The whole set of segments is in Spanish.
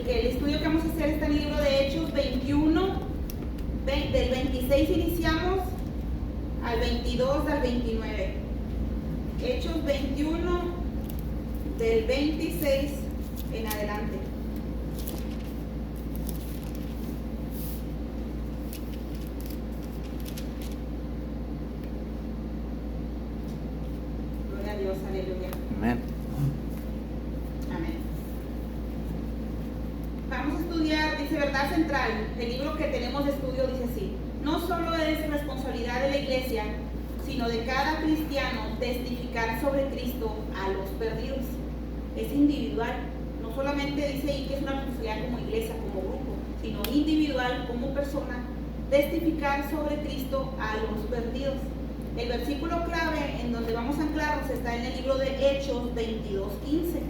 El estudio que vamos a hacer está en el libro de Hechos 21, del 26 iniciamos al 22 al 29. Hechos 21, del 26 en adelante. Gloria a Dios, aleluya. Amén. Amén. Vamos a estudiar, dice Verdad Central, el libro que tenemos de estudio dice así: no solo es responsabilidad de la iglesia, sino de cada cristiano testificar sobre Cristo a los perdidos. Es individual, no solamente dice ahí que es una responsabilidad como iglesia, como grupo, sino individual, como persona, testificar sobre Cristo a los perdidos. El versículo clave en donde vamos a anclarnos está en el libro de Hechos 22:15.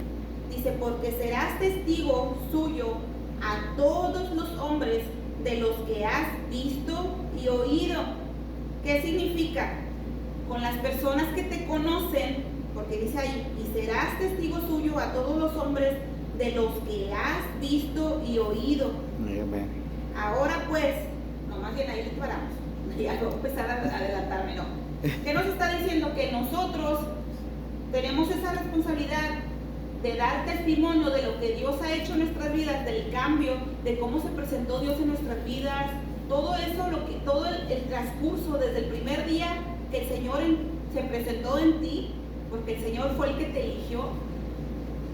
Dice: porque serás testigo suyo a todos los hombres de los que has visto y oído. ¿Qué significa? Con las personas que te conocen, porque dice ahí, y serás testigo suyo a todos los hombres de los que has visto y oído. Amén. Ahora pues, no, más bien ahí le paramos, ya voy a empezar a adelantarme, no. ¿Qué nos está diciendo? Que nosotros tenemos esa responsabilidad de dar testimonio de lo que Dios ha hecho en nuestras vidas, del cambio, de cómo se presentó Dios en nuestras vidas, todo eso, todo el transcurso desde el primer día que el Señor se presentó en ti, porque el Señor fue el que te eligió,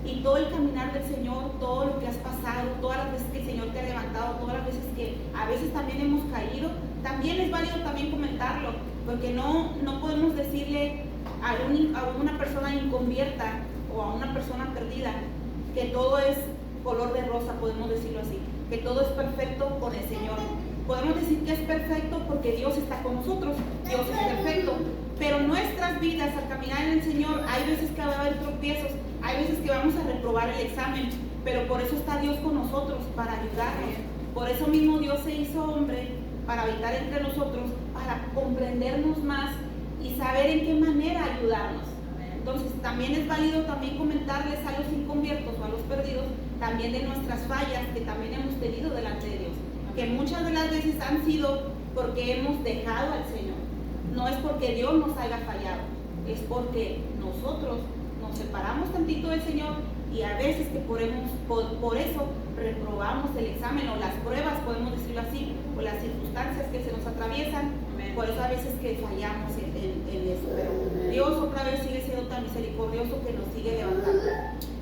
y todo el caminar del Señor, todo lo que has pasado, todas las veces que el Señor te ha levantado, todas las veces que a veces también hemos caído, también es válido también comentarlo, porque no podemos decirle a una persona inconvierta o a una persona perdida que todo es color de rosa, podemos decirlo así, que todo es perfecto con el Señor. Podemos decir que es perfecto porque Dios está con nosotros, Dios es perfecto, pero nuestras vidas al caminar en el Señor, hay veces que va a haber tropiezos, hay veces que vamos a reprobar el examen, pero por eso está Dios con nosotros, para ayudarnos. Por eso mismo Dios se hizo hombre, para habitar entre nosotros, para comprendernos más y saber en qué manera ayudarnos. Entonces también es válido también comentarles a los inconviertos o a los perdidos también de nuestras fallas que también hemos tenido delante de Dios, que muchas de las veces han sido porque hemos dejado al Señor. No es porque Dios nos haya fallado, es porque nosotros nos separamos tantito del Señor y a veces que por eso reprobamos el examen o las pruebas, podemos decirlo así, o las circunstancias que se nos atraviesan. Por eso a veces que fallamos en eso, pero Dios otra vez sigue siendo tan misericordioso que nos sigue levantando.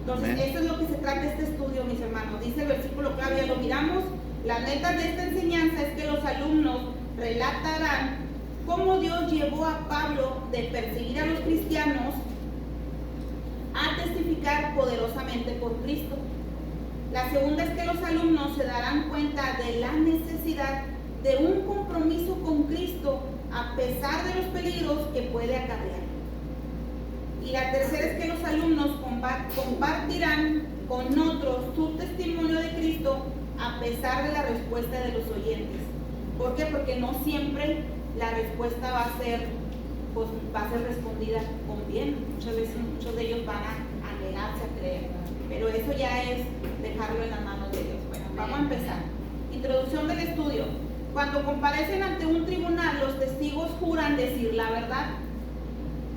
Entonces, esto es lo que se trata este estudio, mis hermanos. Dice el versículo clave, ya lo miramos. La neta de esta enseñanza es que los alumnos relatarán cómo Dios llevó a Pablo de perseguir a los cristianos a testificar poderosamente por Cristo. La segunda es que los alumnos se darán cuenta de la necesidad de un compromiso con Cristo a pesar de los peligros que puede acarrear. Y la tercera es que los alumnos compartirán con otros su testimonio de Cristo a pesar de la respuesta de los oyentes. ¿Por qué? Porque no siempre la respuesta va a ser respondida con bien. Muchas veces muchos de ellos van a negarse a creer, pero eso ya es dejarlo en las manos de Dios. Bueno, vamos a empezar. Introducción del estudio. Cuando comparecen ante un tribunal, los testigos juran decir la verdad,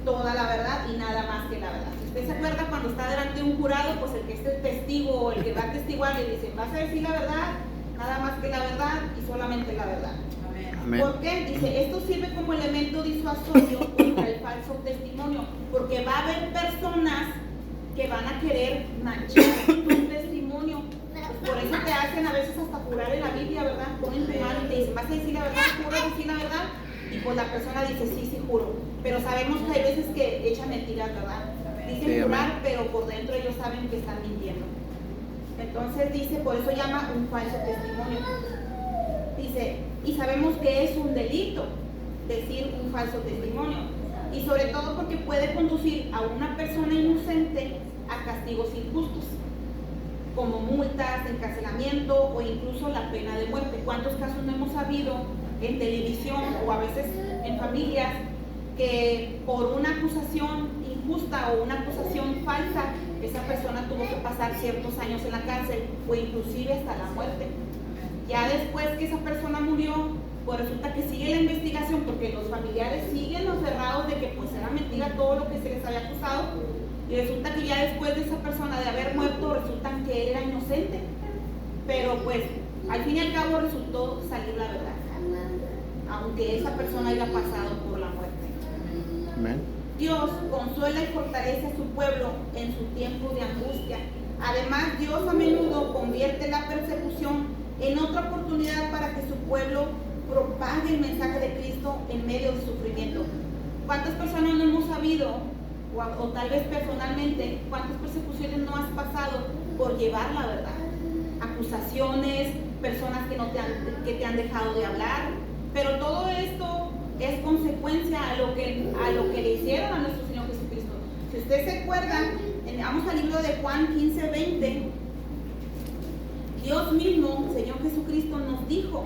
toda la verdad y nada más que la verdad. Si usted se acuerda cuando está delante de un jurado, pues el que es el testigo o el que va a testiguar le dice: vas a decir la verdad, nada más que la verdad y solamente la verdad. Amén. ¿Por qué? Dice, esto sirve como elemento disuasorio contra el falso testimonio, porque va a haber personas que van a querer manchar tu testimonio. Pues por eso te hacen a veces hasta jurar en la Biblia, ¿verdad? Ponen tu mano y te dicen: vas a decir la verdad, ¿juras decir la verdad? Y pues la persona dice: sí, sí juro. Pero sabemos que hay veces que echan mentiras, ¿verdad? Dicen jurar, pero por dentro ellos saben que están mintiendo. Entonces dice, por eso llama un falso testimonio. Dice, y sabemos que es un delito decir un falso testimonio. Y sobre todo porque puede conducir a una persona inocente a castigos injustos, como multas, encarcelamiento o incluso la pena de muerte. ¿Cuántos casos no hemos sabido en televisión o a veces en familias que por una acusación injusta o una acusación falsa esa persona tuvo que pasar ciertos años en la cárcel o inclusive hasta la muerte. Ya después que esa persona murió, pues resulta que sigue la investigación porque los familiares siguen aferrados de que pues era mentira todo lo que se les había acusado, y resulta que ya después de esa persona de haber muerto resulta que él era inocente, pero pues al fin y al cabo resultó salir la verdad, aunque esa persona haya pasado por la muerte. Amén. Dios consuela y fortalece a su pueblo en su tiempo de angustia. Además, Dios a menudo convierte la persecución en otra oportunidad para que su pueblo propague el mensaje de Cristo en medio del sufrimiento. ¿Cuántas personas no hemos sabido, o tal vez personalmente, cuántas persecuciones no has pasado por llevar la verdad? Acusaciones, personas que te han dejado de hablar, pero todo esto es consecuencia a lo que le hicieron a nuestro Señor Jesucristo. Si usted se acuerda, vamos al libro de Juan 15:20, Dios mismo, Señor Jesucristo, nos dijo: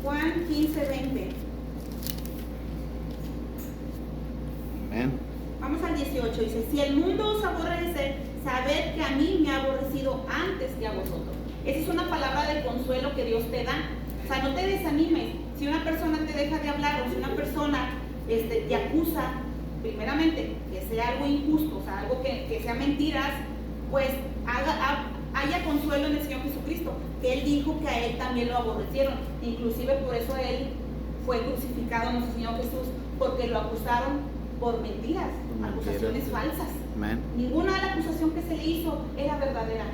Juan 15:20. Amén. Vamos al 18, dice: si el mundo os aborrece, sabed que a mí me ha aborrecido antes que a vosotros. Esa es una palabra de consuelo que Dios te da. O sea, no te desanimes. Si una persona te deja de hablar, o si una persona te acusa, primeramente, que sea algo injusto, o sea, algo que sea mentiras, pues haya consuelo en el Señor Jesucristo, que Él dijo que a Él también lo aborrecieron. Inclusive por eso Él fue crucificado, nuestro Señor Jesús, porque lo acusaron por mentiras, acusaciones falsas. Amén. Ninguna de la acusación que se le hizo era verdadera.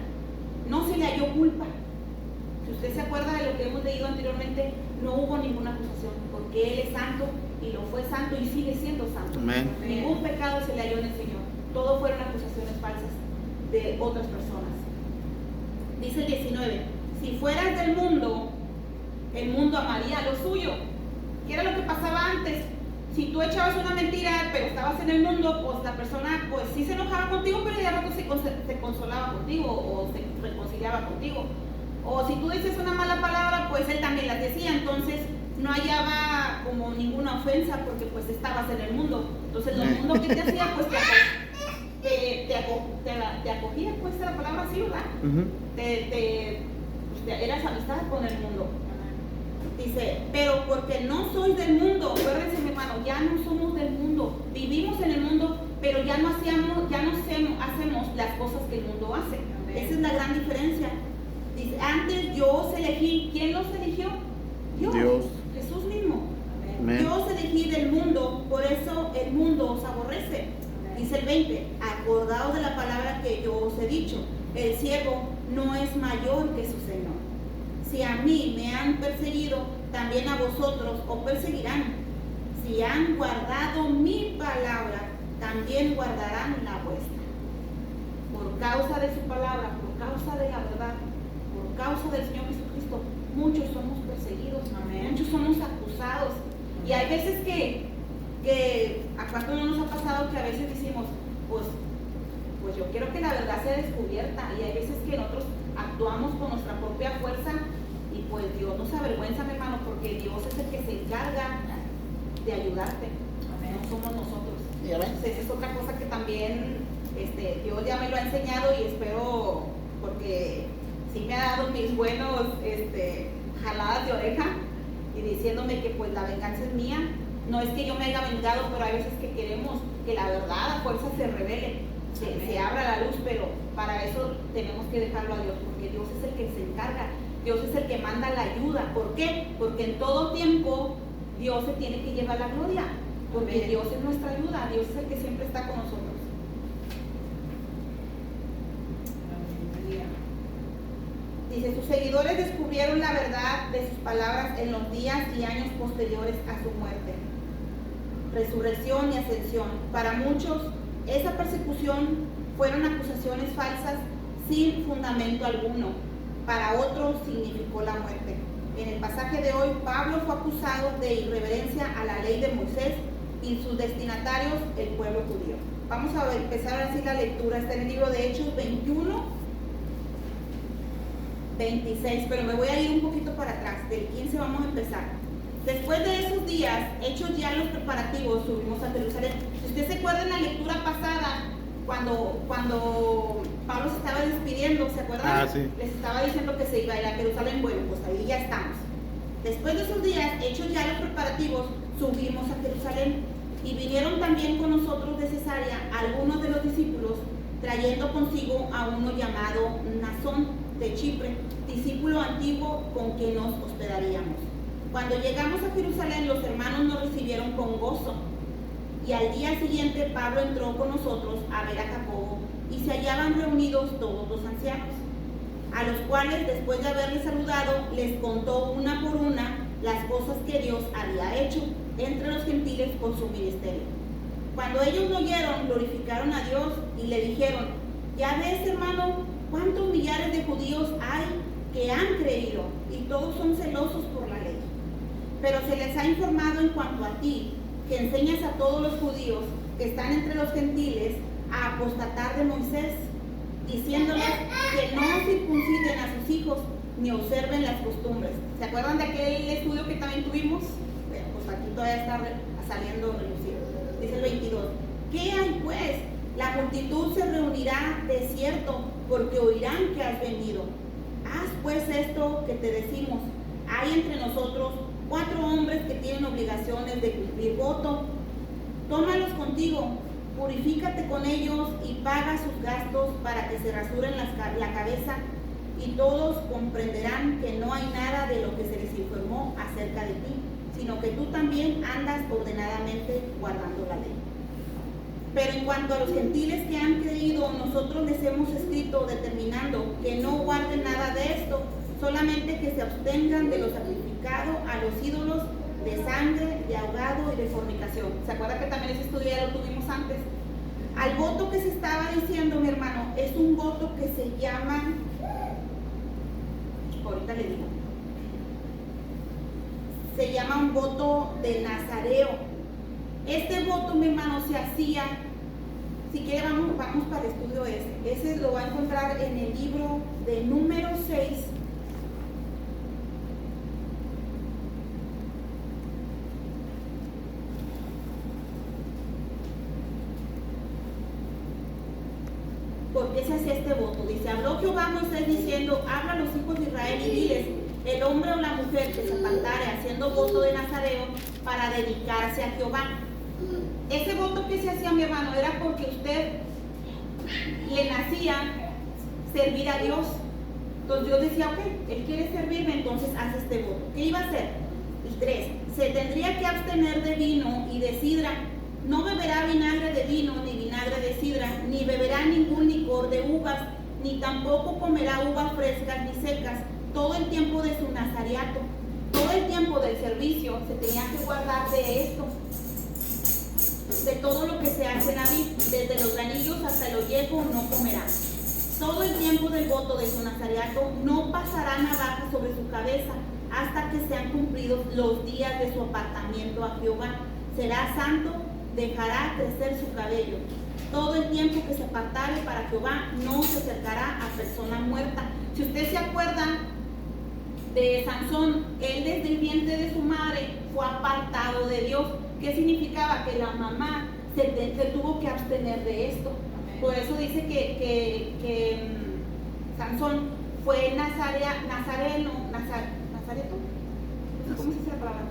No se le halló culpa. Si usted se acuerda de lo que hemos leído anteriormente, no hubo ninguna acusación, porque Él es santo y lo fue santo y sigue siendo santo. Amén. Ningún pecado se le halló en el Señor. Todo fueron acusaciones falsas de otras personas. Dice el 19: si fueras del mundo, el mundo amaría lo suyo. ¿Qué era lo que pasaba antes? Si tú echabas una mentira, pero estabas en el mundo, pues la persona pues sí se enojaba contigo, pero ya rato se consolaba contigo o se reconciliaba contigo. O si tú dices una mala palabra, pues él también las decía. Entonces no hallaba como ninguna ofensa porque pues estabas en el mundo. Entonces lo mundo que te hacía, pues te acogía, pues la palabra así, ¿verdad? Eras amistad con el mundo. Dice: pero porque no sois del mundo. Acuérdense, mi hermano, ya no somos del mundo. Vivimos en el mundo, pero ya no hacemos las cosas que el mundo hace. Amén. Esa es la gran diferencia. Dice: antes yo os elegí. ¿Quién los eligió? Dios. Jesús mismo. Amén. Yo os elegí del mundo, por eso el mundo os aborrece. Amén. Dice el 20: acordaos de la palabra que yo os he dicho, el siervo no es mayor que su Señor. Si a mí me han perseguido, también a vosotros os perseguirán. Si han guardado mi palabra, también guardarán la vuestra. Por causa de su palabra, por causa de la verdad, por causa del Señor Jesucristo, muchos somos perseguidos. Amén. Muchos somos acusados. Y hay veces que ¿a cuánto no nos ha pasado que a veces decimos, pues yo quiero que la verdad sea descubierta? Y hay veces que nosotros actuamos con nuestra propia fuerza y pues Dios no se avergüenza, mi hermano, porque Dios es el que se encarga de ayudarte. Amén. No somos nosotros. Entonces, esa es otra cosa que también Dios ya me lo ha enseñado, y espero, porque sí me ha dado mis buenos jaladas de oreja y diciéndome que pues la venganza es mía. No es que yo me haya vengado, pero hay veces que queremos que la verdad a fuerza se revele, se abra la luz, pero para eso tenemos que dejarlo a Dios, porque Dios es el que se encarga, Dios es el que manda la ayuda. ¿Por qué? Porque en todo tiempo Dios se tiene que llevar la gloria, porque Amén. Dios es nuestra ayuda, Dios es el que siempre está con nosotros. Dice: sus seguidores descubrieron la verdad de sus palabras en los días y años posteriores a su muerte, resurrección y ascensión. Para muchos, esa persecución fueron acusaciones falsas sin fundamento alguno. Para otros significó la muerte. En el pasaje de hoy, Pablo fue acusado de irreverencia a la ley de Moisés y sus destinatarios, el pueblo judío. Vamos a empezar así la lectura. Está en el libro de Hechos 21-26, pero me voy a ir un poquito para atrás. Del 15 vamos a empezar. Después de esos días, hechos ya los preparativos, subimos a Jerusalén. Si usted se acuerda en la lectura pasada, cuando Pablo se estaba despidiendo, ¿se acuerdan? Sí. Les estaba diciendo que se iba a ir a Jerusalén. Bueno, pues ahí ya estamos. Después de esos días, hechos ya los preparativos, subimos a Jerusalén. Y vinieron también con nosotros de Cesarea algunos de los discípulos, trayendo consigo a uno llamado Mnasón de Chipre, discípulo antiguo con quien nos hospedaríamos. Cuando llegamos a Jerusalén, los hermanos nos recibieron con gozo. Y al día siguiente Pablo entró con nosotros a ver a Jacobo, y se hallaban reunidos todos los ancianos, a los cuales, después de haberles saludado, les contó una por una las cosas que Dios había hecho entre los gentiles por su ministerio. Cuando ellos lo oyeron, glorificaron a Dios y le dijeron: ya ves, hermano, cuántos millares de judíos hay que han creído, y todos son celosos por la ley. Pero se les ha informado en cuanto a ti, que enseñas a todos los judíos que están entre los gentiles a apostatar de Moisés, diciéndoles que no circunciden a sus hijos ni observen las costumbres. ¿Se acuerdan de aquel estudio que también tuvimos? Bueno, pues aquí todavía está saliendo relucido. Dice el 22. ¿Qué hay pues? La multitud se reunirá de cierto, porque oirán que has venido. Haz pues esto que te decimos. Hay entre nosotros 4 hombres que tienen obligaciones de cumplir voto. Tómalos contigo, purifícate con ellos y paga sus gastos para que se rasuren la cabeza, y todos comprenderán que no hay nada de lo que se les informó acerca de ti, sino que tú también andas ordenadamente guardando la ley. Pero en cuanto a los gentiles que han creído, nosotros les hemos escrito determinando que no guarden nada de esto, solamente que se abstengan de lo sacrificado a los ídolos, de sangre, de ahogado y de fornicación. ¿Se acuerda que también ese estudio ya lo tuvimos antes? Al voto que se estaba diciendo, mi hermano, es un voto que se llama, ahorita le digo, se llama un voto de Nazareo. Este voto, mi hermano, se hacía, si quiere vamos para el estudio ese lo va a encontrar en el libro de Número 6, porque se hacía este voto. Dice: habló Jehová a Moisés diciendo: habla a los hijos de Israel y diles, el hombre o la mujer que se apartare haciendo voto de Nazareo para dedicarse a Jehová. Ese voto que se hacía, mi hermano, era porque usted le nacía servir a Dios. Entonces Dios decía: ok, él quiere servirme, entonces hace este voto. ¿Qué iba a hacer? Y 3, se tendría que abstener de vino y de sidra. No beberá vinagre de vino ni vinagre de sidra, ni beberá ningún licor de uvas, ni tampoco comerá uvas frescas ni secas, todo el tiempo de su nazariato. Todo el tiempo del servicio se tenía que guardar de esto, de todo lo que se hace en Aviv, desde los granillos hasta el ollejo no comerá. Todo el tiempo del voto de su nazariato no pasará navaja sobre su cabeza hasta que sean cumplidos los días de su apartamiento a Jehová. Será santo, dejará crecer su cabello. Todo el tiempo que se apartare para Jehová no se acercará a persona muerta. Si usted se acuerda de Sansón, él desde el vientre de su madre fue apartado de Dios. ¿Qué significaba? Que la mamá se tuvo que abstener de esto. Por eso dice que Sansón fue nazareno, ¿cómo se dice la palabra?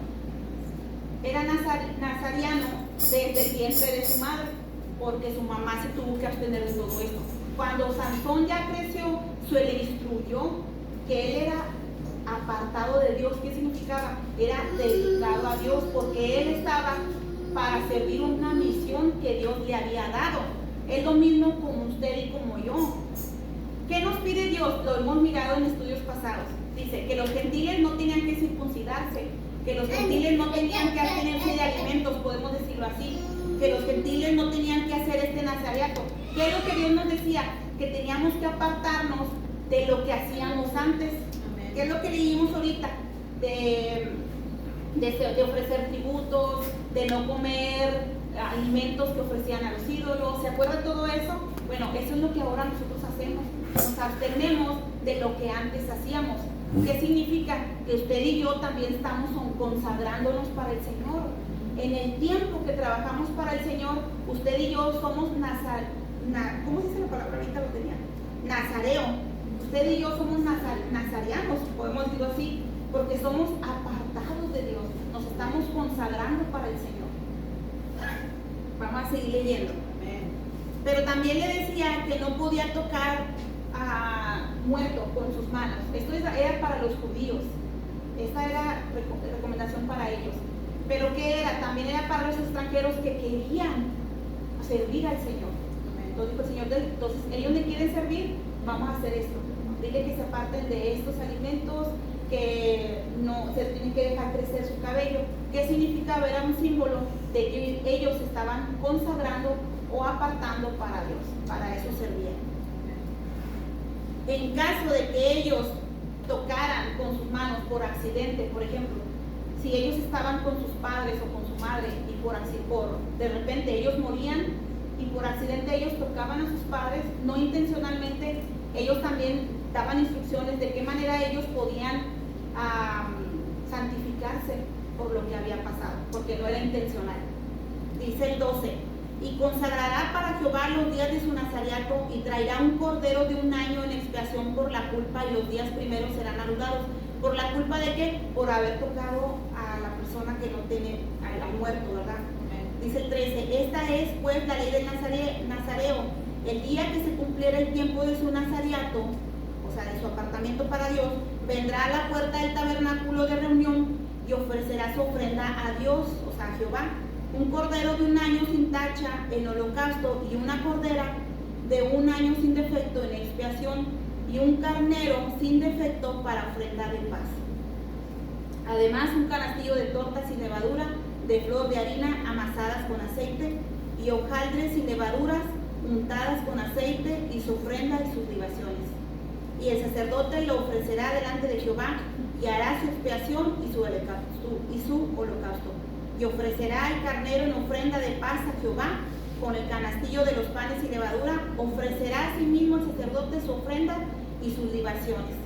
Era nazariano desde el vientre de su madre, porque su mamá se tuvo que abstener de todo esto. Cuando Sansón ya creció, se le instruyó que él era apartado de Dios. ¿Qué significaba? Era dedicado a Dios, porque él estaba para servir una misión que Dios le había dado. Es lo mismo como usted y como yo. ¿Qué nos pide Dios? Lo hemos mirado en estudios pasados. Dice que los gentiles no tenían que circuncidarse, que los gentiles no tenían que abstenerse de alimentos, podemos decirlo así, que los gentiles no tenían que hacer este nazariato. ¿Qué es lo que Dios nos decía? Que teníamos que apartarnos de lo que hacíamos antes. ¿Qué es lo que leímos ahorita? De ofrecer tributos, de no comer alimentos que ofrecían a los ídolos. ¿Se acuerdan de todo eso? Bueno, eso es lo que ahora nosotros hacemos. Nos abstenemos de lo que antes hacíamos. ¿Qué significa? que usted y yo también estamos consagrándonos para el Señor. En el tiempo que trabajamos para el Señor, usted y yo somos ¿cómo se dice la palabra? Ahorita lo tenía. Nazareo. Usted y yo somos nazarianos, podemos decirlo así, porque somos apartados de Dios. Nos estamos consagrando para el Señor. Vamos a seguir leyendo. Pero también le decía que no podía tocar a muerto con sus manos. Esto era para los judíos. Esta era recomendación para ellos. Pero ¿qué era? También era para los extranjeros que querían servir al Señor. Entonces dijo el Señor, entonces ellos le quieren servir, vamos a hacer esto. Dile que se aparten de estos alimentos, que no se tienen que dejar crecer su cabello. ¿Qué significaba? Era un símbolo de que ellos se estaban consagrando o apartando para Dios. Para eso servían. En caso de que ellos tocaran con sus manos por accidente, por ejemplo, si ellos estaban con sus padres o con su madre y de repente ellos morían y por accidente ellos tocaban a sus padres, no intencionalmente, ellos también daban instrucciones de qué manera ellos podían santificarse por lo que había pasado, porque no era intencional. Dice el 12: y consagrará para Jehová los días de su nazariato y traerá un cordero de 1 año en expiación por la culpa, y los días primeros serán anulados. ¿Por la culpa de qué? Por haber tocado a la persona que no tiene, al muerto, ¿verdad? Dice el 13: esta es pues la ley del nazareo. El día que se cumpliera el tiempo de su nazariato, o sea, de su apartamiento para Dios, vendrá a la puerta del tabernáculo de reunión y ofrecerá su ofrenda a Dios, o sea, a Jehová, un cordero de 1 año sin tacha en holocausto, y una cordera de 1 año sin defecto en expiación, y un carnero sin defecto para ofrenda de paz. Además, un canastillo de tortas sin levadura, de flor de harina amasadas con aceite, y hojaldres sin levaduras untadas con aceite, y su ofrenda y sus libaciones. Y el sacerdote lo ofrecerá delante de Jehová, y hará su expiación y su holocausto. Y ofrecerá el carnero en ofrenda de paz a Jehová, con el canastillo de los panes y levadura. Ofrecerá a sí mismo el sacerdote su ofrenda y sus libaciones.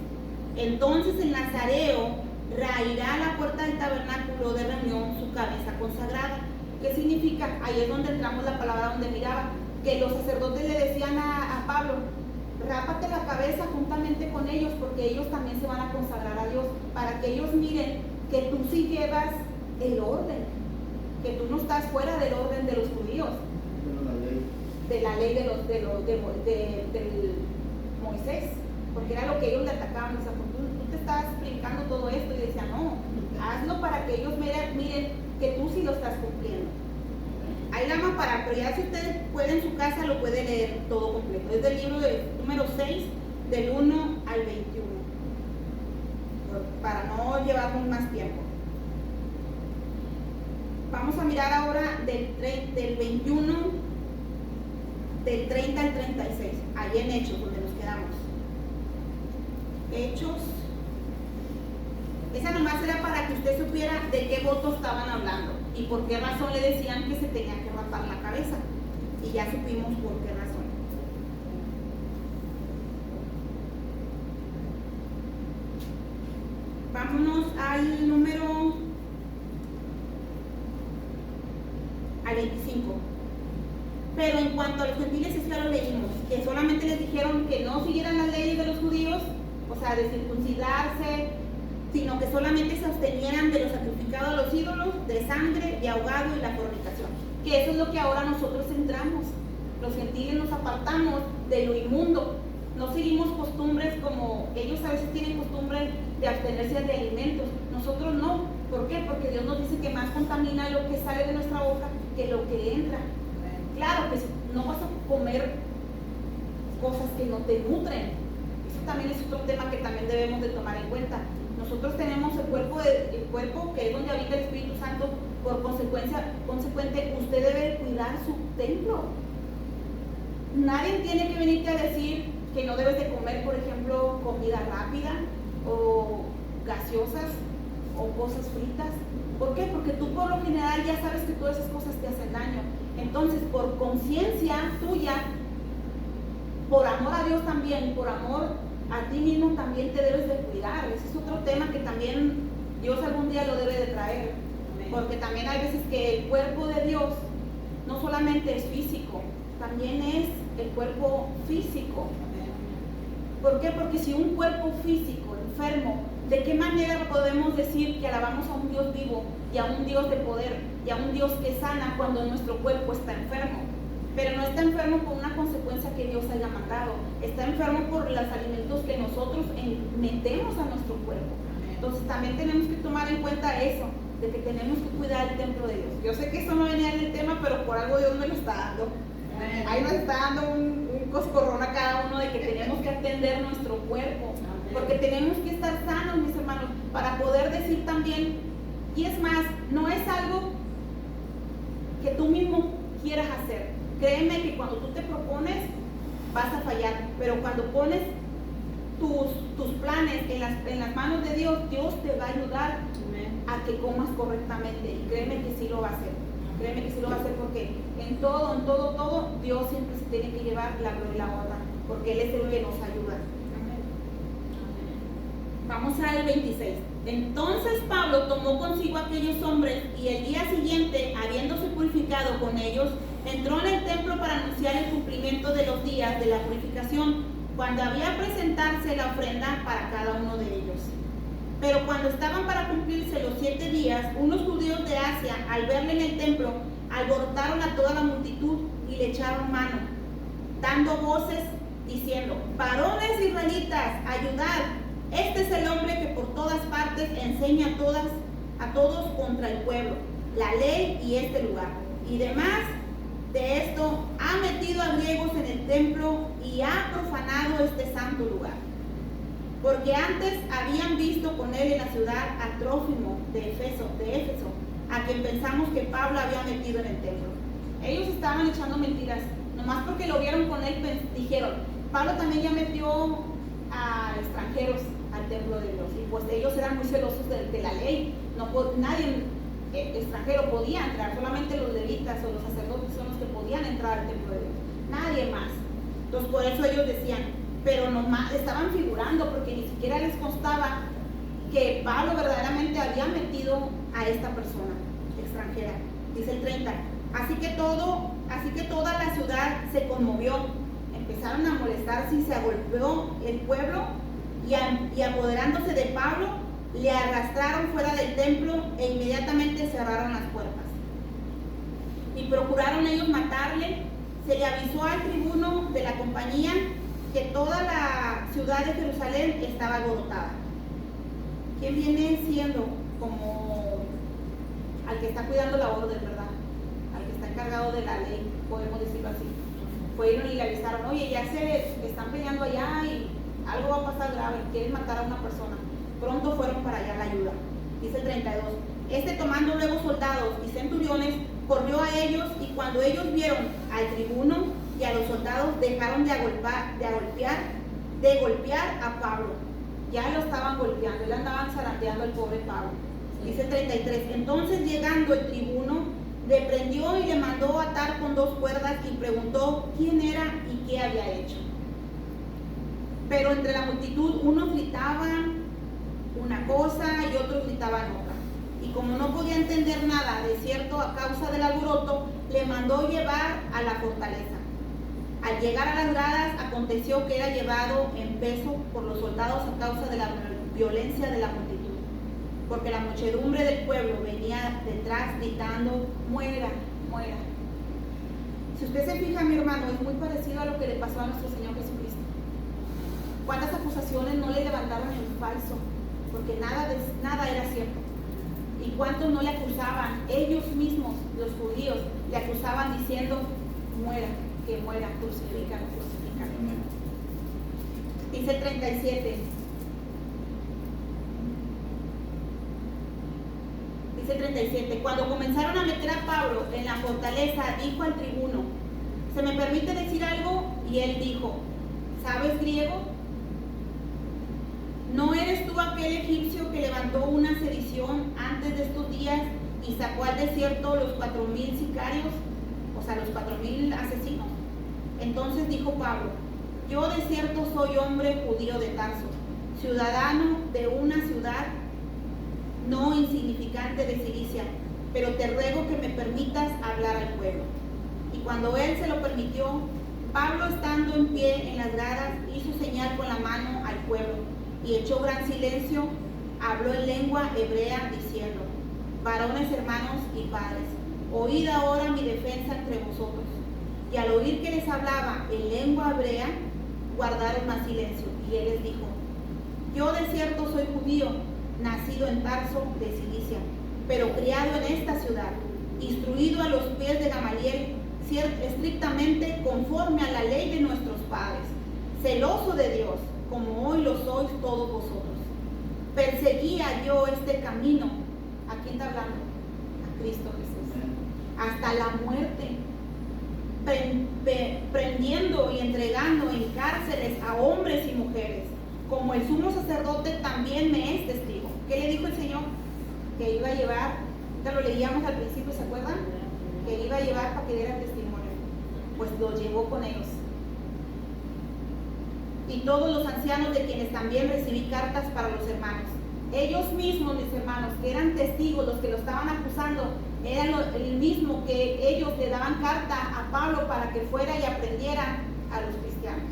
Entonces el nazareo raerá a la puerta del tabernáculo de reunión su cabeza consagrada. ¿Qué significa? Ahí es donde entramos la palabra donde miraba, que los sacerdotes le decían a Pablo: rápate la cabeza juntamente con ellos, porque ellos también se van a consagrar a Dios, para que ellos miren que tú sí llevas el orden, que tú no estás fuera del orden de los judíos, de la ley de Moisés, porque era lo que ellos le atacaban. O sea, tú te estás brincando todo esto, y decía: no, hazlo para que ellos miren que tú sí lo estás cumpliendo. Ahí la vamos a parar, pero ya si ustedes pueden en su casa lo puede leer todo completo. Es del libro número 6, del 1 al 21, para no llevarnos más tiempo. Vamos a mirar ahora del 21, del 30 al 36, ahí en Hechos, donde nos quedamos. Hechos. Esa nomás era para que usted supiera de qué voto estaban hablando y por qué razón le decían que se tenía que rapar la cabeza. Y ya supimos por qué razón. Vámonos al número 25. Pero en cuanto a los gentiles, eso ya lo leímos, que solamente les dijeron que no siguieran las leyes de los judíos, o sea, de circuncidarse, sino que solamente se abstenieran de lo sacrificado a los ídolos, de sangre, de ahogado y la fornicación. Que eso es lo que ahora nosotros entramos. Los gentiles nos apartamos de lo inmundo. No seguimos costumbres como ellos a veces tienen costumbre de abstenerse de alimentos. Nosotros no. ¿Por qué? Porque Dios nos dice que más contamina lo que sale de nuestra boca que lo que entra. Claro, pues no vas a comer cosas que no te nutren. Eso también es otro tema que también debemos de tomar en cuenta. Nosotros tenemos el cuerpo que es donde habita el Espíritu Santo. Por consecuente, usted debe cuidar su templo. Nadie tiene que venirte a decir que no debes de comer, por ejemplo, comida rápida o gaseosas o cosas fritas. ¿Por qué? Porque tú por lo general ya sabes que todas esas cosas te hacen daño. Entonces, por conciencia tuya, por amor a Dios también, por amor a ti mismo también te debes de cuidar. Ese es otro tema que también Dios algún día lo debe de traer. Porque también hay veces que el cuerpo de Dios no solamente es físico, también es el cuerpo físico. ¿Por qué? Porque si un cuerpo físico enfermo, ¿de qué manera podemos decir que alabamos a un Dios vivo y a un Dios de poder y a un Dios que sana cuando nuestro cuerpo está enfermo? Pero no está enfermo por una consecuencia que Dios haya mandado, está enfermo por los alimentos que nosotros metemos a nuestro cuerpo. Entonces también tenemos que tomar en cuenta eso, de que tenemos que cuidar el templo de Dios. Yo sé que eso no venía en el tema, pero por algo Dios me lo está dando. Ahí nos está dando un coscorrón a cada uno de que tenemos que atender nuestro cuerpo, porque tenemos que estar sanos, mis hermanos, para poder decir también, y es más, no es algo que tú mismo quieras hacer. Créeme que cuando tú te propones vas a fallar, pero cuando pones tus planes en las manos de Dios, Dios te va a ayudar a que comas correctamente, y créeme que sí lo va a hacer. Créeme que sí lo va a hacer, porque en todo, Dios siempre se tiene que llevar la gloria y la honra, porque Él es el que nos ayuda. Vamos al 26. Entonces Pablo tomó consigo a aquellos hombres, y el día siguiente, habiéndose purificado con ellos, entró en el templo para anunciar el cumplimiento de los días de la purificación, cuando había presentarse la ofrenda para cada uno de ellos. Pero cuando estaban para cumplirse los 7 días, unos judíos de Asia, al verle en el templo, alborotaron a toda la multitud y le echaron mano, dando voces, diciendo: varones israelitas, ayudad, este es el hombre que por todas partes enseña a todos contra el pueblo, la ley y este lugar. Y demás de esto, ha metido a griegos en el templo y ha profanado este santo lugar. Porque antes habían visto con él en la ciudad a Trófimo de Éfeso, a quien pensamos que Pablo había metido en el templo. Ellos estaban echando mentiras, nomás porque lo vieron con él, dijeron: Pablo también ya metió a extranjeros al templo de Dios. Y pues ellos eran muy celosos de la ley. Nadie extranjero podía entrar, solamente los levitas o los sacerdotes son los que podían entrar al templo de Dios, nadie más. Entonces por eso ellos decían, pero nomás estaban figurando, porque ni siquiera les constaba que Pablo verdaderamente había metido a esta persona extranjera. Dice el 30, así que toda la ciudad se conmovió, empezaron a molestarse y se agolpeó el pueblo, y apoderándose de Pablo, le arrastraron fuera del templo e inmediatamente cerraron las puertas. Y procuraron ellos matarle. Se le avisó al tribuno de la compañía que toda la ciudad de Jerusalén estaba alborotada. ¿Quién viene siendo como al que está cuidando la orden, verdad? Al que está encargado de la ley, podemos decirlo así. Fueron y le avisaron: oye, ya se están peleando allá y algo va a pasar grave, quieren matar a una persona. Pronto fueron para allá la ayuda. Dice el 32, tomando luego soldados y centuriones, corrió a ellos, y cuando ellos vieron al tribuno y a los soldados, dejaron de golpear a Pablo. Ya lo estaban golpeando, le andaban zarandeando al pobre Pablo. Dice el 33, entonces llegando el tribuno, le prendió y le mandó atar con 2 cuerdas, y preguntó quién era y qué había hecho. Pero entre la multitud unos gritaban una cosa y otros gritaban otra. Y como no podía entender nada, de cierto, a causa del alboroto, le mandó llevar a la fortaleza. Al llegar a las gradas, aconteció que era llevado en peso por los soldados a causa de la violencia de la multitud, porque la muchedumbre del pueblo venía detrás gritando: muera, muera. Si usted se fija, mi hermano, es muy parecido a lo que le pasó a nuestro Señor Jesucristo. ¿Cuántas acusaciones no le levantaron en falso? Porque nada era cierto. ¿Y cuántos no le acusaban? Ellos mismos, los judíos, le acusaban diciendo: muera, que muera, crucifícalo, crucifícalo. Dice el 37. Dice el 37. Cuando comenzaron a meter a Pablo en la fortaleza, dijo al tribuno: ¿se me permite decir algo? Y él dijo: ¿sabes griego? ¿No eres tú aquel egipcio que levantó una sedición antes de estos días y sacó al desierto los 4,000 sicarios, o sea, los 4,000 asesinos? Entonces dijo Pablo: yo de cierto soy hombre judío de Tarso, ciudadano de una ciudad no insignificante de Cilicia, pero te ruego que me permitas hablar al pueblo. Y cuando él se lo permitió, Pablo, estando en pie en las gradas, hizo señal con la mano al pueblo y echó gran silencio, habló en lengua hebrea diciendo: varones, hermanos y padres, oíd ahora mi defensa entre vosotros. Y al oír que les hablaba en lengua hebrea, guardaron más silencio. Y él les dijo: yo de cierto soy judío, nacido en Tarso de Cilicia, pero criado en esta ciudad, instruido a los pies de Gamaliel, estrictamente conforme a la ley de nuestros padres, celoso de Dios, como hoy lo sois todos vosotros. Perseguía yo este camino. ¿A quién está hablando? A Cristo Jesús. Hasta la muerte, prendiendo y entregando en cárceles a hombres y mujeres, como el sumo sacerdote también me es testigo. ¿Qué le dijo el Señor? Que iba a llevar, ya lo leíamos al principio, ¿se acuerdan? Que iba a llevar para que diera testimonio. Pues lo llevó con ellos. Y todos los ancianos, de quienes también recibí cartas para los hermanos. Ellos mismos, mis hermanos, que eran testigos, los que lo estaban acusando, eran el mismo que ellos le daban carta a Pablo para que fuera y aprendiera a los cristianos.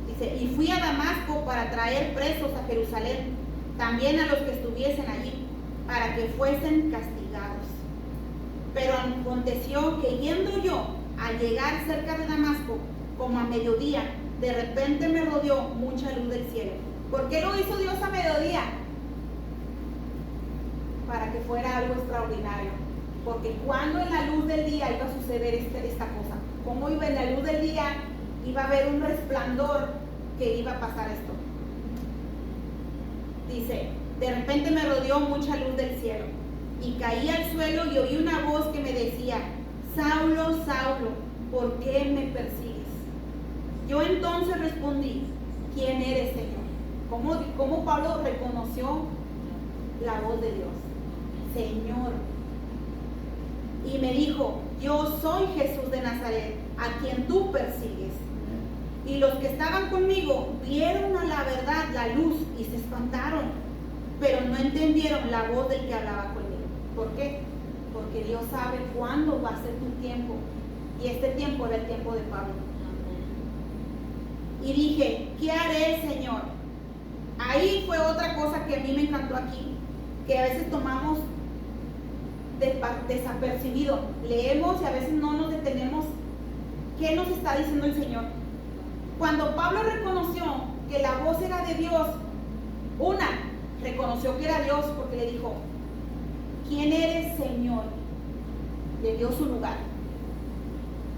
Dice: y fui a Damasco para traer presos a Jerusalén, también a los que estuviesen allí, para que fuesen castigados. Pero aconteció que yendo yo, al llegar cerca de Damasco, como a mediodía, de repente me rodeó mucha luz del cielo. ¿Por qué lo hizo Dios a mediodía? Para que fuera algo extraordinario. Porque cuando en la luz del día iba a suceder esta cosa, como iba en la luz del día, iba a haber un resplandor que iba a pasar esto. Dice: de repente me rodeó mucha luz del cielo, y caí al suelo y oí una voz que me decía: Saulo, Saulo, ¿por qué me persigues? Yo entonces respondí: ¿quién eres, Señor? ¿Cómo Pablo reconoció la voz de Dios? Señor. Y me dijo: yo soy Jesús de Nazaret, a quien tú persigues. Y los que estaban conmigo vieron a la verdad la luz y se espantaron, pero no entendieron la voz del que hablaba conmigo. ¿Por qué? Porque Dios sabe cuándo va a ser tu tiempo. Y este tiempo era el tiempo de Pablo. Y dije: ¿qué haré, Señor? Ahí fue otra cosa que a mí me encantó aquí, que a veces tomamos desapercibido. Leemos y a veces no nos detenemos. ¿Qué nos está diciendo el Señor? Cuando Pablo reconoció que la voz era de Dios, reconoció que era Dios porque le dijo: ¿quién eres, Señor? Le dio su lugar.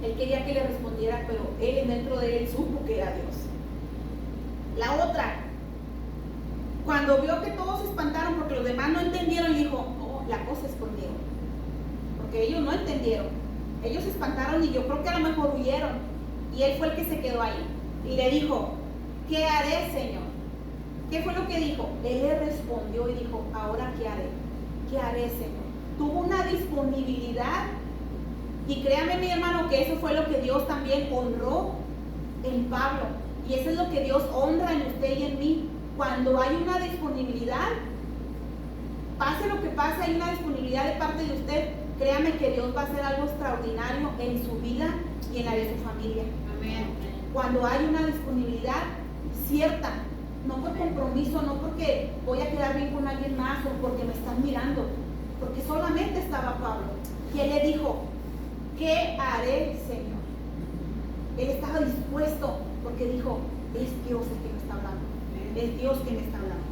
Él quería que le respondiera, pero él dentro de él supo que era Dios. La otra, cuando vio que todos se espantaron porque los demás no entendieron, dijo: oh, la cosa es conmigo. Porque ellos no entendieron. Ellos se espantaron y yo creo que a lo mejor huyeron. Y él fue el que se quedó ahí. Y le dijo: ¿qué haré, Señor? ¿Qué fue lo que dijo? Él le respondió y dijo: ahora, ¿qué haré? ¿Qué haré, Señor? Tuvo una disponibilidad. Y créame, mi hermano, que eso fue lo que Dios también honró en Pablo. Y eso es lo que Dios honra en usted y en mí. Cuando hay una disponibilidad, pase lo que pase, hay una disponibilidad de parte de usted. Créame que Dios va a hacer algo extraordinario en su vida y en la de su familia. Amén. Cuando hay una disponibilidad cierta, no por compromiso, no porque voy a quedar bien con alguien más o porque me están mirando, porque solamente estaba Pablo. Y él le dijo: ¿qué haré, Señor? Él estaba dispuesto porque dijo: es Dios el que me está hablando. Es Dios que me está hablando.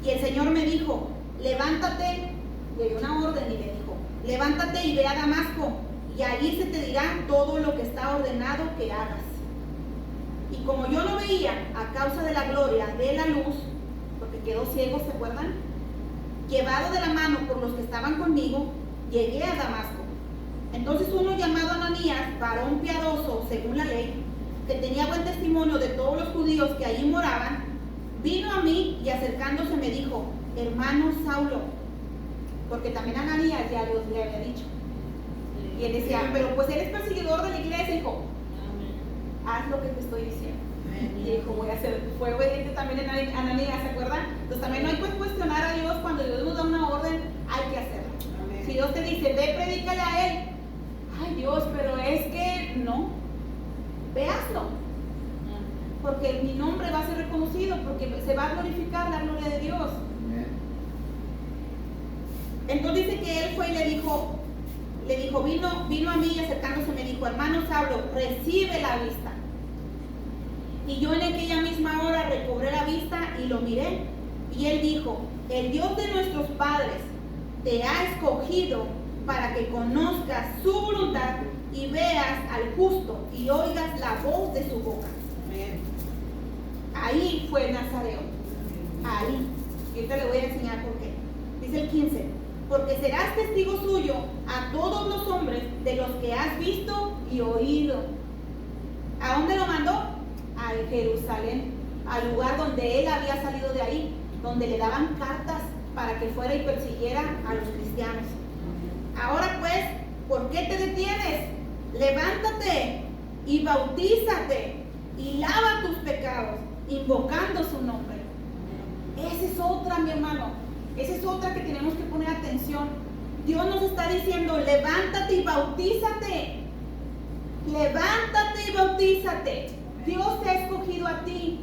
Y el Señor me dijo: levántate, le dio una orden y le dijo: levántate y ve a Damasco, y allí se te dirá todo lo que está ordenado que hagas. Y como yo no veía a causa de la gloria de la luz, porque quedó ciego, ¿se acuerdan? Llevado de la mano por los que estaban conmigo, llegué a Damasco. Entonces uno llamado Ananías, varón piadoso según la ley, que tenía buen testimonio de todos los judíos que allí moraban, vino a mí y acercándose me dijo: hermano Saulo, porque también Ananías ya Dios le había dicho. Y él decía: pero pues eres perseguidor de la iglesia, hijo. haz lo que te estoy diciendo. Y dijo, voy a hacer, fue obediente también en Ananías, ¿se acuerdan? Entonces también no hay que cuestionar a Dios cuando Dios nos da una orden, hay que hacerla. Si Dios te dice, ve, predícale a él, ay Dios, pero es que no, véaslo, porque mi nombre va a ser reconocido, porque se va a glorificar la gloria de Dios. Entonces dice que él fue y le dijo, vino a mí y acercándose me dijo, hermano Saulo, recibe la vista. Y yo en aquella misma hora recobré la vista y lo miré. Y él dijo, el Dios de nuestros padres te ha escogido para que conozcas su voluntad y veas al justo y oigas la voz de su boca. Ahí fue Nazareo. Ahí. Y ahorita le voy a enseñar por qué. Dice el 15. Porque serás testigo suyo a todos los hombres de los que has visto y oído. ¿A dónde lo mandó? A Jerusalén, al lugar donde él había salido de ahí, donde le daban cartas para que fuera y persiguiera a los cristianos. Ahora pues, ¿por qué te detienes? Levántate y bautízate y lava tus pecados, invocando su nombre. Esa es otra, mi hermano. Esa es otra que tenemos que poner atención. Dios nos está diciendo, levántate y bautízate. Levántate y bautízate. Dios te ha escogido a ti.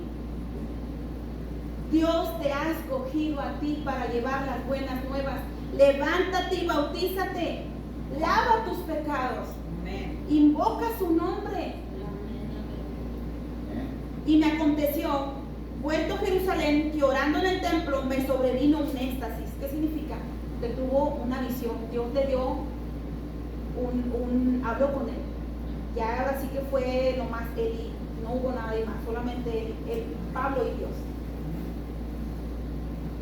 Dios te ha escogido a ti para llevar las buenas nuevas. Levántate y bautízate. Lava tus pecados. Invoca su nombre. Y me aconteció, vuelto a Jerusalén, que orando en el templo me sobrevino un éxtasis. ¿Qué significa? Que tuvo una visión. Dios le dio habló con él. Ya ahora sí que fue nomás él y no hubo nadie más, solamente él, Pablo y Dios.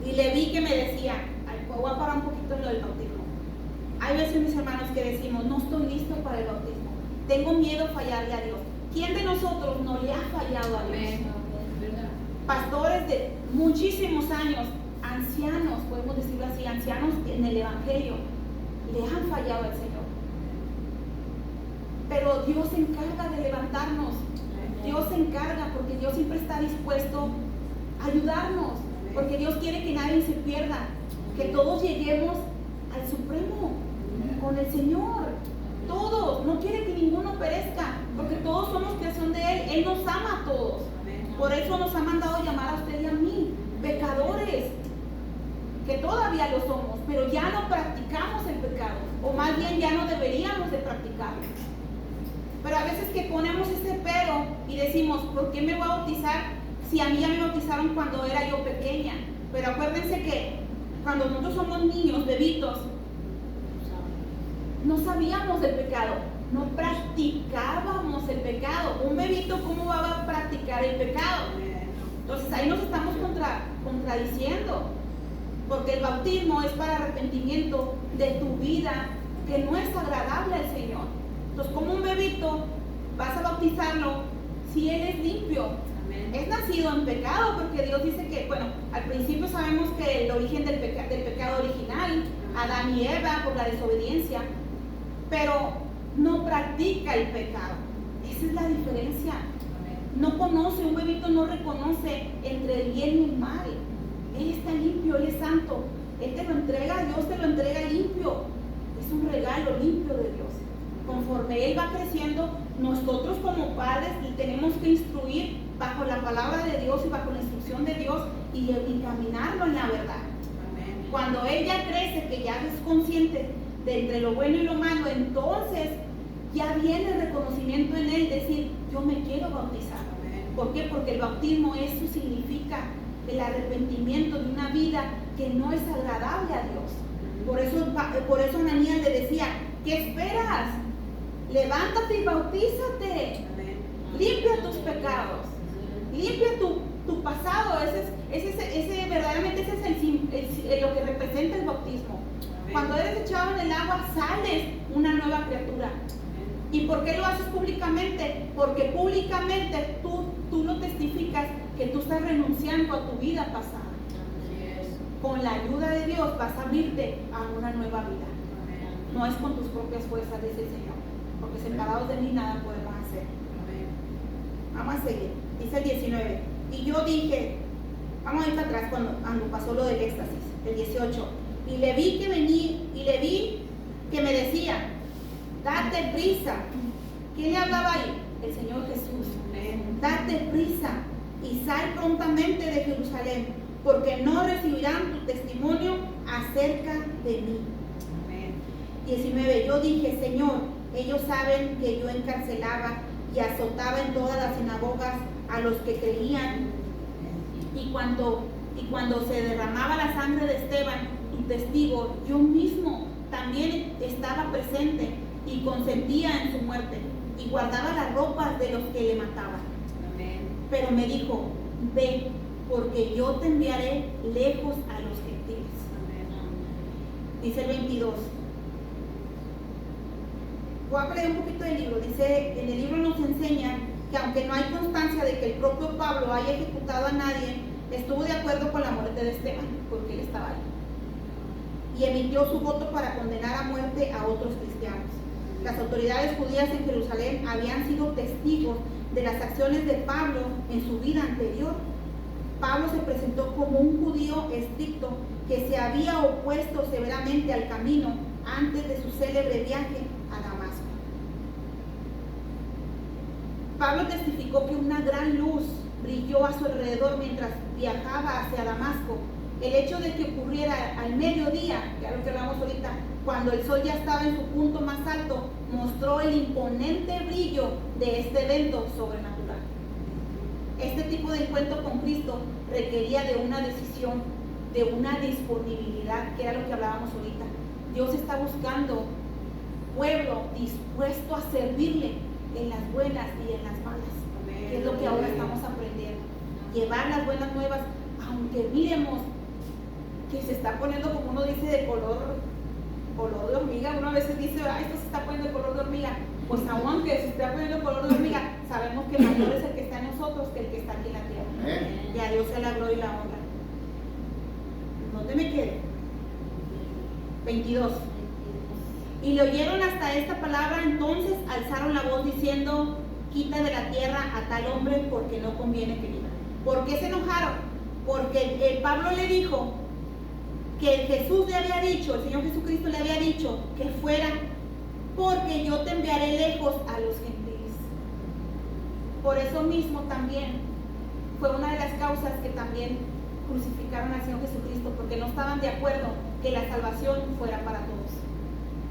Y le vi que me decía, voy a parar un poquito en lo del bautismo. Hay veces, mis hermanos, que decimos, no estoy listo para el bautismo. Tengo miedo a fallarle a Dios. ¿Quién de nosotros no le ha fallado a Dios? Pastores de muchísimos años, ancianos, podemos decirlo así, ancianos en el Evangelio, le han fallado al Señor. Pero Dios se encarga de levantarnos. Dios se encarga porque Dios siempre está dispuesto a ayudarnos. Porque Dios quiere que nadie se pierda. Que todos lleguemos al Supremo con el Señor. Todos. No quiere que ninguno perezca. Porque todos somos creación de Él. Él nos ama a todos. Por eso nos ha mandado llamar a usted y a mí pecadores. Que todavía lo somos. Pero ya no practicamos el pecado. O más bien ya no deberíamos de practicarlo. Pero a veces que ponemos ese pero y decimos, ¿por qué me voy a bautizar si a mí ya me bautizaron cuando era yo pequeña? Pero acuérdense que cuando nosotros somos niños, bebitos, no sabíamos del pecado, no practicábamos el pecado. Un bebito, ¿cómo va a practicar el pecado? Entonces ahí nos estamos contradiciendo, porque el bautismo es para arrepentimiento de tu vida que no es agradable al Señor. Entonces, como un bebito, vas a bautizarlo si él es limpio. Amén. Es nacido en pecado, porque Dios dice que, bueno, al principio sabemos que el origen del pecado original, Adán y Eva, por la desobediencia, pero no practica el pecado. Esa es la diferencia. Amén. No conoce, un bebito no reconoce entre el bien y el mal. Él está limpio, Él es santo. Él te lo entrega, Dios te lo entrega limpio. Es un regalo limpio de Dios. Conforme Él va creciendo, nosotros como padres tenemos que instruir bajo la palabra de Dios y bajo la instrucción de Dios y caminarlo en la verdad. Amén. Cuando Él ya crece, que ya es consciente de entre lo bueno y lo malo, entonces ya viene el reconocimiento en Él, decir, yo me quiero bautizar. Amén. ¿Por qué? Porque el bautismo, eso significa el arrepentimiento de una vida que no es agradable a Dios. Por eso Ananías le decía, ¿qué esperas? Levántate y bautízate. Amén. Limpia tus pecados. Limpia tu pasado. Verdaderamente ese es lo que representa el bautismo. Amén. Cuando eres echado en el agua, sales una nueva criatura. Amén. ¿Y por qué lo haces públicamente? Porque públicamente tú lo testificas que tú estás renunciando a tu vida pasada. Con la ayuda de Dios vas a abrirte a una nueva vida. Amén. No es con tus propias fuerzas, dice el Señor. Porque separados de mí nada podemos hacer. Amén. Vamos a seguir. Dice el 19. Y yo dije, vamos a ir para atrás cuando pasó lo del éxtasis, el 18. Y le vi que me decía, date prisa. ¿Quién le hablaba ahí? El Señor Jesús. Date prisa y sal prontamente de Jerusalén, porque no recibirán tu testimonio acerca de mí. 19. Yo dije, Señor, ellos saben que yo encarcelaba y azotaba en todas las sinagogas a los que creían, y cuando se derramaba la sangre de Esteban, tu testigo, yo mismo también estaba presente y consentía en su muerte y guardaba las ropas de los que le mataban. Pero me dijo, ve, porque yo te enviaré lejos a los gentiles. Dice el 22. Voy a leer un poquito del libro. Dice, en el libro nos enseña que aunque no hay constancia de que el propio Pablo haya ejecutado a nadie, estuvo de acuerdo con la muerte de Esteban, porque él estaba ahí. Y emitió su voto para condenar a muerte a otros cristianos. Las autoridades judías en Jerusalén habían sido testigos de las acciones de Pablo en su vida anterior. Pablo se presentó como un judío estricto que se había opuesto severamente al camino antes de su célebre viaje a Damasco. Pablo testificó que una gran luz brilló a su alrededor mientras viajaba hacia Damasco. El hecho de que ocurriera al mediodía, ya lo que hablamos ahorita, cuando el sol ya estaba en su punto más alto, mostró el imponente brillo de este evento sobrenatural. Este tipo de encuentro con Cristo requería de una decisión, de una disponibilidad, que era lo que hablábamos ahorita. Dios está buscando pueblo dispuesto a servirle en las buenas y en las malas, que es lo que ahora estamos aprendiendo. Llevar las buenas nuevas, aunque miremos que se está poniendo, como uno dice, de color de hormiga. Uno a veces dice, esto se está poniendo de color de hormiga. Pues aunque se está poniendo de color de hormiga, sabemos que mayor es el que está en nosotros que el que está aquí en la tierra. Y a Dios se la gloria y la honra. ¿Dónde me quedé? 22. Y le oyeron hasta esta palabra, entonces alzaron la voz diciendo, quita de la tierra a tal hombre, porque no conviene que viva. ¿Por qué se enojaron? Porque Pablo le dijo que Jesús le había dicho, el Señor Jesucristo le había dicho que fuera, porque yo te enviaré lejos a los gentiles. Por eso mismo también fue una de las causas que también crucificaron al Señor Jesucristo, porque no estaban de acuerdo que la salvación fuera para todos.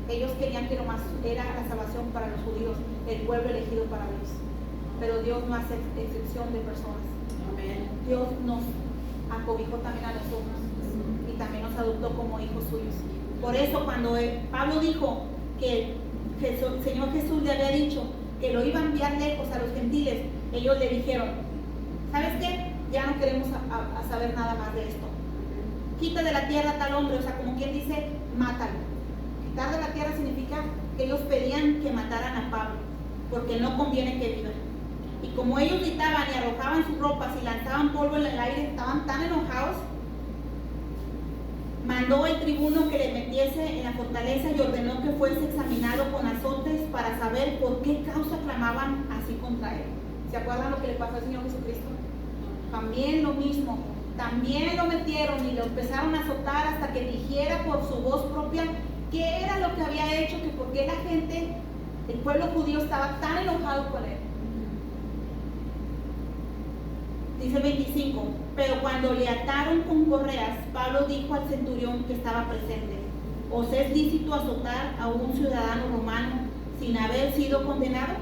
Ellos querían que nomás era la salvación para los judíos, el pueblo elegido para Dios. Pero Dios no hace excepción de personas. Amén. Dios nos acobijó también a nosotros y también nos adoptó como hijos suyos. Por eso cuando Pablo dijo que el Señor Jesús le había dicho que lo iba a enviar lejos a los gentiles, ellos le dijeron, ¿sabes qué? Ya no queremos saber nada más de esto. Quita de la tierra a tal hombre, o sea, como quien dice, mátalo. Quitar de la tierra significa que ellos pedían que mataran a Pablo, porque no conviene que viva. Y como ellos gritaban y arrojaban sus ropas y lanzaban polvo en el aire, estaban tan enojados, mandó el tribuno que le metiese en la fortaleza y ordenó que fuese examinado con azotes para saber por qué causa clamaban así contra él. ¿Se acuerdan lo que le pasó al Señor Jesucristo? También lo mismo, también lo metieron y lo empezaron a azotar hasta que dijera por su voz propia qué era lo que había hecho, que por qué la gente, el pueblo judío estaba tan enojado con él. Dice 25, pero cuando le ataron con correas, Pablo dijo al centurión que estaba presente, ¿os es lícito azotar a un ciudadano romano sin haber sido condenado?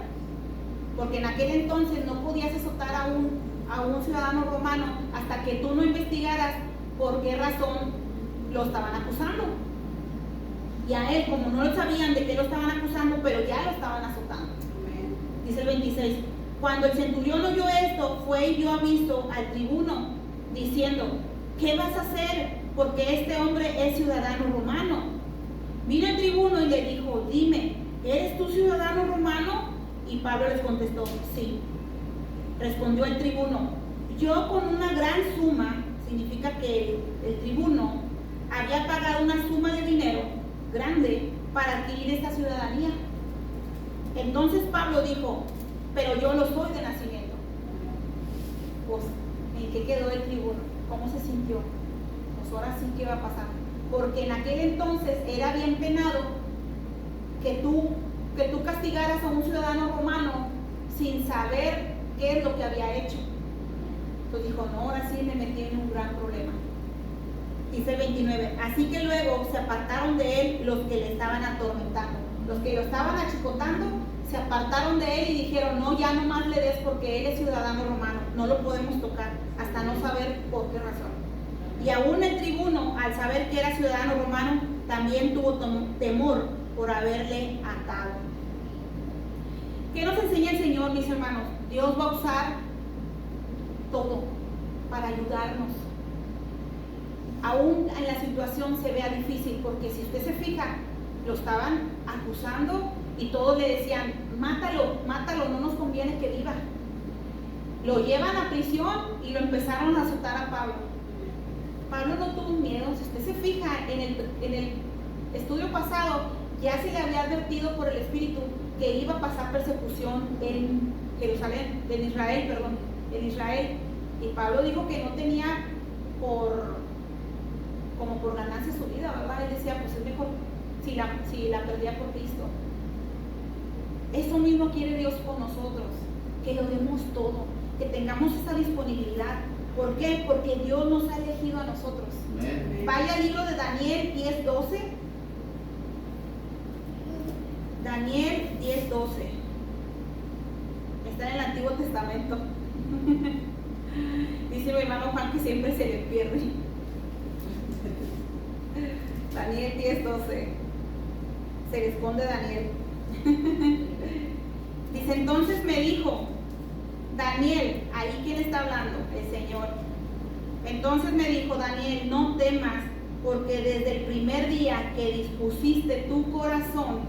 Porque en aquel entonces no podías azotar a un ciudadano romano hasta que tú no investigaras por qué razón lo estaban acusando. Y a él, como no lo sabían de qué lo estaban acusando, pero ya lo estaban azotando. Dice el 26, cuando el centurión oyó esto, fue y dio aviso al tribuno, diciendo, ¿qué vas a hacer? Porque este hombre es ciudadano romano. Vino el tribuno y le dijo, dime, ¿eres tú ciudadano romano? Y Pablo les contestó, sí. Respondió el tribuno, yo con una gran suma, significa que el tribuno había pagado una suma de dinero grande para adquirir esta ciudadanía. Entonces Pablo dijo, pero yo lo soy de nacimiento. pues, ¿en qué quedó el tribuno? ¿Cómo se sintió? Pues ahora sí, ¿qué va a pasar? Porque en aquel entonces era bien penado que tú castigaras a un ciudadano romano sin saber qué es lo que había hecho. Entonces dijo, no, ahora sí me metí en un gran problema. Dice el 29, así que luego se apartaron de él los que le estaban atormentando. Los que lo estaban achicotando se apartaron de él y dijeron, no, ya no más le des porque él es ciudadano romano, no lo podemos tocar hasta no saber por qué razón. Y aún el tribuno, al saber que era ciudadano romano, también tuvo temor por haberle atado. ¿Qué nos enseña el Señor, mis hermanos? Dios va a usar todo para ayudarnos. Aún en la situación se vea difícil, porque si usted se fija, lo estaban acusando y todos le decían, mátalo, mátalo, no nos conviene que viva. Lo llevan a prisión y lo empezaron a azotar a Pablo. Pablo no tuvo miedo. Si usted se fija en el estudio pasado, ya se le había advertido por el Espíritu que iba a pasar persecución en Jerusalén, en Israel. Y Pablo dijo que no tenía como por ganancia su vida, ¿verdad? Él decía, pues es mejor si la perdía por Cristo. Eso mismo quiere Dios con nosotros, que lo demos todo, que tengamos esa disponibilidad. ¿Por qué? Porque Dios nos ha elegido a nosotros. Amén. Vaya al libro de Daniel 10:12. Daniel 10:12. Está en el Antiguo Testamento. Dice mi hermano Juan que siempre se le pierde. Daniel 10:12. Se le esconde Daniel. Dice, entonces me dijo Daniel, ahí quién está hablando, el Señor. Entonces me dijo Daniel, no temas, porque desde el primer día que dispusiste tu corazón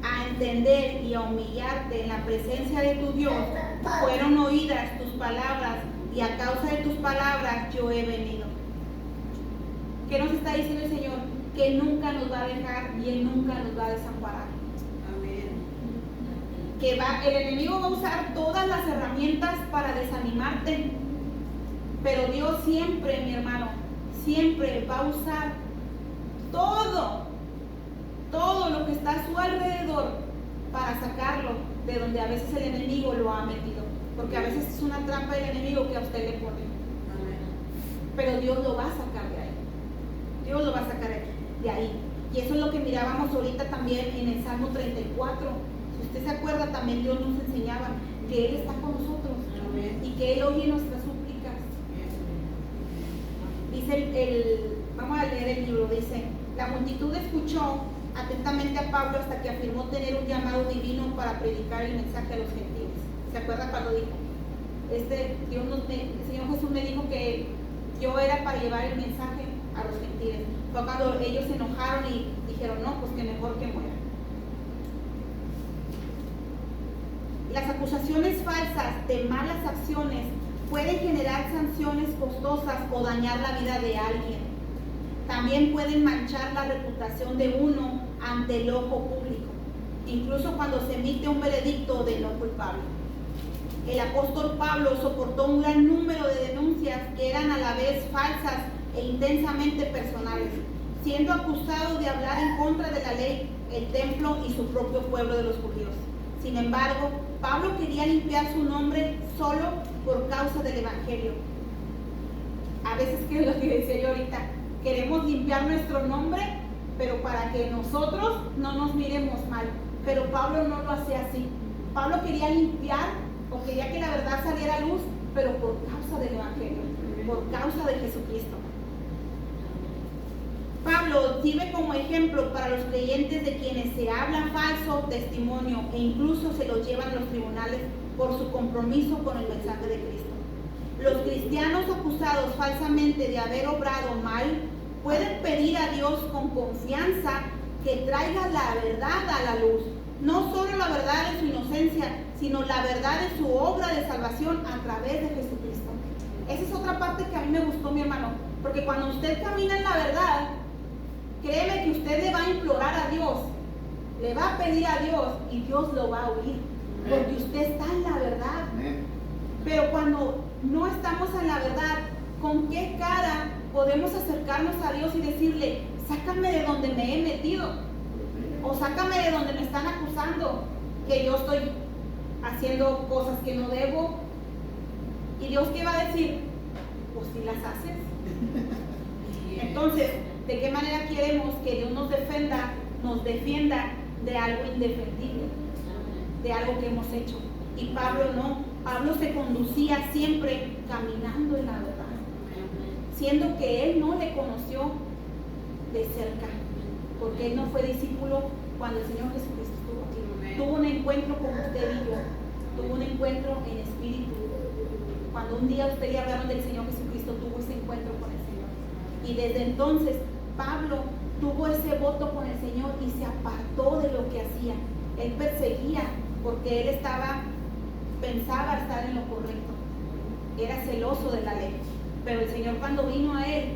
a entender y a humillarte en la presencia de tu Dios, fueron oídas tus palabras, y a causa de tus palabras yo he venido. ¿Qué nos está diciendo el Señor? Que Él nunca nos va a dejar y Él nunca nos va a desamparar. Que el enemigo va a usar todas las herramientas para desanimarte, pero Dios siempre, mi hermano, siempre va a usar todo lo que está a su alrededor para sacarlo de donde a veces el enemigo lo ha metido, porque a veces es una trampa del enemigo que a usted le pone. Pero Dios lo va a sacar de ahí. Dios lo va a sacar de ahí. Y eso es lo que mirábamos ahorita también en el Salmo 34. Usted se acuerda, también Dios nos enseñaba que Él está con nosotros. Amén. Y que Él oye nuestras súplicas. Dice vamos a leer el libro, dice, la multitud escuchó atentamente a Pablo hasta que afirmó tener un llamado divino para predicar el mensaje a los gentiles. ¿Se acuerda cuando dijo? El Señor Jesús me dijo que yo era para llevar el mensaje a los gentiles. Fue cuando ellos se enojaron y dijeron, no, pues que mejor que muera. Las acusaciones falsas de malas acciones pueden generar sanciones costosas o dañar la vida de alguien. También pueden manchar la reputación de uno ante el ojo público, incluso cuando se emite un veredicto de no culpable. El apóstol Pablo soportó un gran número de denuncias que eran a la vez falsas e intensamente personales, siendo acusado de hablar en contra de la ley, el templo y su propio pueblo de los judíos. Sin embargo, Pablo quería limpiar su nombre solo por causa del Evangelio. A veces, que es lo que decía yo ahorita, queremos limpiar nuestro nombre, pero para que nosotros no nos miremos mal. Pero Pablo no lo hacía así. Pablo quería limpiar o quería que la verdad saliera a luz, pero por causa del Evangelio, por causa de Jesucristo. Pablo sirve como ejemplo para los creyentes de quienes se habla falso testimonio e incluso se los llevan a los tribunales por su compromiso con el mensaje de Cristo. Los cristianos acusados falsamente de haber obrado mal pueden pedir a Dios con confianza que traiga la verdad a la luz, no solo la verdad de su inocencia, sino la verdad de su obra de salvación a través de Jesucristo. Esa es otra parte que a mí me gustó, mi hermano, porque cuando usted camina en la verdad, créeme que usted le va a implorar a Dios, le va a pedir a Dios y Dios lo va a oír, porque usted está en la verdad. Pero cuando no estamos en la verdad, ¿con qué cara podemos acercarnos a Dios y decirle, sácame de donde me he metido? O sácame de donde me están acusando que yo estoy haciendo cosas que no debo. ¿Y Dios qué va a decir? Pues si las haces. Entonces, ¿de qué manera queremos que Dios nos defienda de algo indefendible, de algo que hemos hecho? Y Pablo no. Pablo se conducía siempre caminando en la verdad, siendo que él no le conoció de cerca, porque él no fue discípulo cuando el Señor Jesucristo estuvo aquí. Tuvo un encuentro con usted y yo, tuvo un encuentro en espíritu. Cuando un día usted le hablaron del Señor Jesucristo, tuvo ese encuentro con el Señor. Y desde entonces Pablo tuvo ese voto con el Señor y se apartó de lo que hacía. Él perseguía porque él pensaba estar en lo correcto, era celoso de la ley, pero el Señor, cuando vino a él,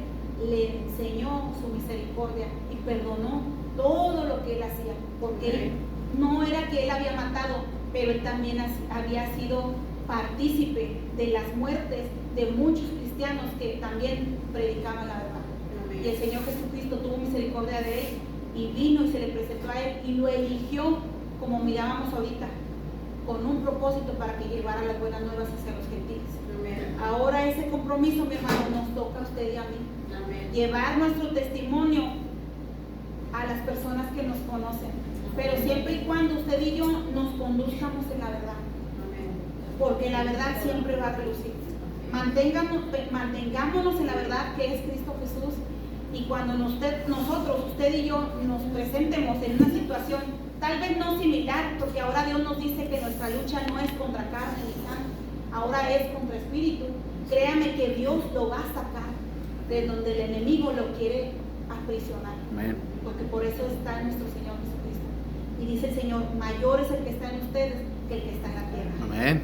le enseñó su misericordia y perdonó todo lo que él hacía, porque él, no era que él había matado, pero él también había sido partícipe de las muertes de muchos cristianos que también predicaban la verdad. Y el Señor Jesucristo tuvo misericordia de él y vino y se le presentó a él y lo eligió, como mirábamos ahorita, con un propósito para que llevara las buenas nuevas hacia los gentiles. Amén. Ahora ese compromiso, mi hermano, nos toca a usted y a mí. Amén. Llevar nuestro testimonio a las personas que nos conocen. Amén. Pero siempre y cuando usted y yo nos conduzcamos en la verdad. Amén. Porque la verdad siempre va a relucir. Mantengámonos en la verdad que es Cristo Jesús. Y cuando usted y yo nos presentemos en una situación tal vez no similar, porque ahora Dios nos dice que nuestra lucha no es contra carne ni sangre, ahora es contra espíritu. Créame que Dios lo va a sacar de donde el enemigo lo quiere aprisionar. Amén. Porque por eso está en nuestro Señor Jesucristo. Y dice el Señor, mayor es el que está en ustedes que el que está en la tierra. Amén.